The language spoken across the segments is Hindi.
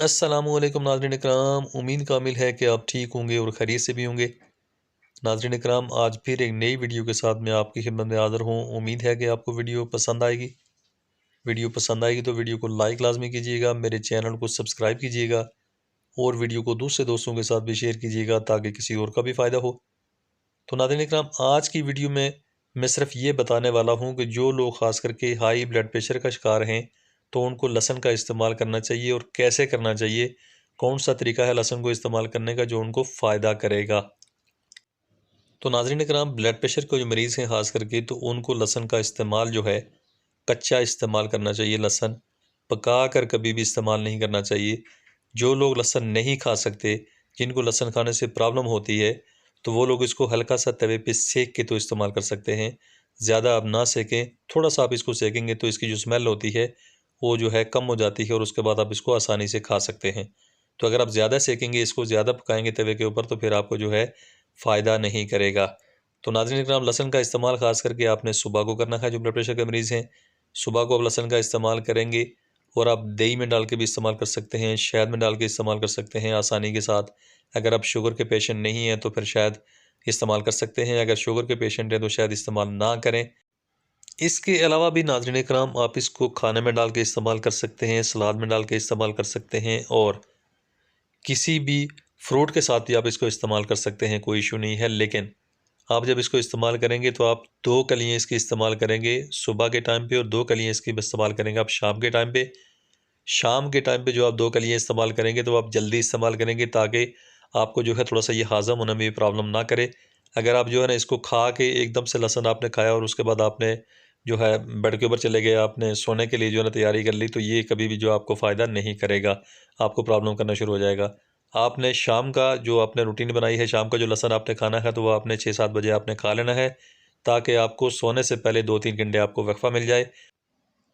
अस्सलामुअलैकुम नाज़रीन इकराम, उम्मीद कामिल है कि आप ठीक होंगे और खैरियत से भी होंगे। नाज़रीन इकराम, आज फिर एक नई वीडियो के साथ मैं आपकी खिदमत में हाज़िर हूँ। उम्मीद है कि आपको वीडियो पसंद आएगी। वीडियो पसंद आएगी तो वीडियो को लाइक लाज़मी कीजिएगा, मेरे चैनल को सब्सक्राइब कीजिएगा और वीडियो को दूसरे दोस्तों के साथ भी शेयर कीजिएगा ताकि किसी और का भी फ़ायदा हो। तो नाज़रीन इकराम, आज की वीडियो में मैं सिर्फ ये बताने वाला हूँ कि जो लोग ख़ास करके हाई ब्लड प्रेशर का शिकार हैं तो उनको लहसुन का इस्तेमाल करना चाहिए और कैसे करना चाहिए, कौन सा तरीका है लहसुन को इस्तेमाल करने का जो उनको फ़ायदा करेगा। तो नाज़रीन इकराम, ब्लड प्रेशर के जो मरीज़ हैं ख़ास करके तो उनको लहसुन का इस्तेमाल जो है कच्चा इस्तेमाल करना चाहिए। लहसुन पका कर कभी भी इस्तेमाल नहीं करना चाहिए। जो लोग लहसुन नहीं खा सकते, जिनको लहसुन खाने से प्रॉब्लम होती है, तो वो लोग इसको हल्का सा तवे पे सेक के तो इस्तेमाल कर सकते हैं। ज़्यादा आप ना सेकें, थोड़ा सा आप इसको सेकेंगे तो इसकी जो स्मेल होती है वो जो है कम हो जाती है और उसके बाद आप इसको आसानी से खा सकते हैं। तो अगर आप ज़्यादा सेकेंगे, इसको ज़्यादा पकाएंगे तवे के ऊपर, तो फिर आपको जो है फ़ायदा नहीं करेगा। तो नाज़रीन इकराम, लहसुन का इस्तेमाल ख़ास करके आपने सुबह को करना है। जो ब्लड प्रेशर के मरीज़ हैं, सुबह को आप लहसुन का इस्तेमाल करेंगे और आप दही में डाल के भी इस्तेमाल कर सकते हैं, शहद में डाल के इस्तेमाल कर सकते हैं आसानी के साथ। अगर आप शुगर के पेशेंट नहीं हैं तो फिर शायद इस्तेमाल कर सकते हैं, अगर शुगर के पेशेंट हैं तो शायद इस्तेमाल ना करें। इसके अलावा भी नाज़रीन इकराम, आप इसको खाने में डाल के इस्तेमाल कर सकते हैं, सलाद में डाल के इस्तेमाल कर सकते हैं और किसी भी फ्रूट के साथ भी आप इसको इस्तेमाल कर सकते हैं, कोई इशू नहीं है। लेकिन आप जब इसको इस्तेमाल करेंगे तो आप 2 कलियाँ इसकी इस्तेमाल करेंगे सुबह के टाइम पे और 2 कलियाँ इसकी इस्तेमाल करेंगे आप शाम के टाइम पे। शाम के टाइम पे जो आप 2 कलियाँ इस्तेमाल करेंगे तो आप जल्दी इस्तेमाल करेंगे ताकि आपको जो है थोड़ा-सा ये हज़म होने में भी प्रॉब्लम ना करे। अगर आप जो है ना इसको खा के एकदम से लहसुन आपने खाया और उसके बाद आपने जो है बेड के ऊपर चले गए, आपने सोने के लिए जो है ना तैयारी कर ली, तो ये कभी भी जो आपको फ़ायदा नहीं करेगा, आपको प्रॉब्लम करना शुरू हो जाएगा। आपने शाम का जो आपने रूटीन बनाई है, शाम का जो लहसुन आपने खाना है तो वो आपने 6-7 बजे आपने खा लेना है ताकि आपको सोने से पहले 2-3 घंटे आपको वक़फ़ा मिल जाए।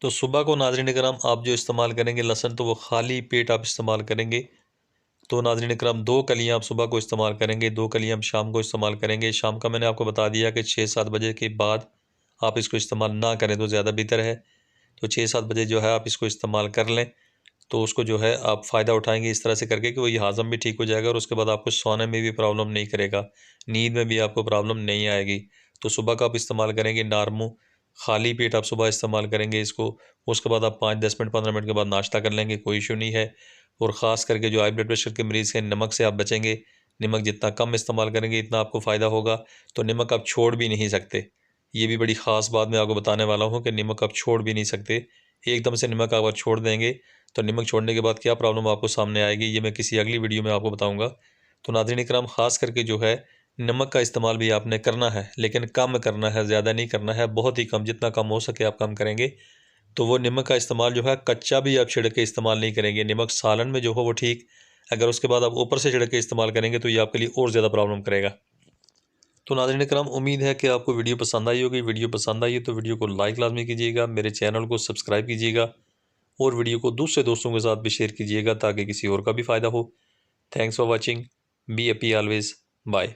तो सुबह को नाज़रीन इकराम, आप जो इस्तेमाल करेंगे लहसुन, तो वो खाली पेट आप इस्तेमाल करेंगे। तो नाज़रीन इकराम, 2 कलियाँ आप सुबह को इस्तेमाल करेंगे, 2 कलियाँ आप शाम को इस्तेमाल करेंगे। शाम का मैंने आपको बता दिया कि 6-7 बजे के बाद आप इसको इस्तेमाल ना करें तो ज़्यादा बेहतर है। तो 6-7 बजे जो है आप इसको इस्तेमाल कर लें, तो उसको जो है आप फ़ायदा उठाएँगे इस तरह से करके कि वो ये हज़म भी ठीक हो जाएगा और उसके बाद आपको सोने में भी प्रॉब्लम नहीं करेगा, नींद में भी आपको प्रॉब्लम नहीं आएगी। तो सुबह का आप इस्तेमाल करेंगे नॉर्मल, खाली पेट आप सुबह इस्तेमाल करेंगे इसको। उसके बाद आप 5-10 मिनट 15 मिनट के बाद नाश्ता कर लेंगे, कोई इशू नहीं है। और ख़ास करके जो हाई ब्लड प्रेशर के मरीज़ हैं, नमक से आप बचेंगे। नमक जितना कम इस्तेमाल करेंगे इतना आपको फ़ायदा होगा। तो नमक आप छोड़ भी नहीं सकते। ये भी बड़ी ख़ास बात मैं आपको बताने वाला हूँ कि नमक आप छोड़ भी नहीं सकते। एकदम से नमक अगर छोड़ देंगे तो नमक छोड़ने के बाद क्या प्रॉब्लम आपको सामने आएगी, ये मैं किसी अगली वीडियो में आपको बताऊँगा। तो नाज़रीन इकराम, ख़ास करके जो है नमक का इस्तेमाल भी आपने करना है, लेकिन कम करना है, ज़्यादा नहीं करना है, बहुत ही कम, जितना कम हो सके आप कम करेंगे। तो वो नमक का इस्तेमाल जो है कच्चा भी आप छिड़क के इस्तेमाल नहीं करेंगे। नमक सालन में जो हो वो ठीक, अगर उसके बाद आप ऊपर से छिड़क के इस्तेमाल करेंगे तो ये आपके लिए और ज़्यादा प्रॉब्लम करेगा। तो नाज़रीन इकराम, उम्मीद है कि आपको वीडियो पसंद आई होगी। वीडियो पसंद आई है तो वीडियो को लाइक लाज़मी कीजिएगा, मेरे चैनल को सब्सक्राइब कीजिएगा और वीडियो को दूसरे दोस्तों के साथ भी शेयर कीजिएगा ताकि किसी और का भी फ़ायदा हो। Thanks for watching. Be happy always. Bye.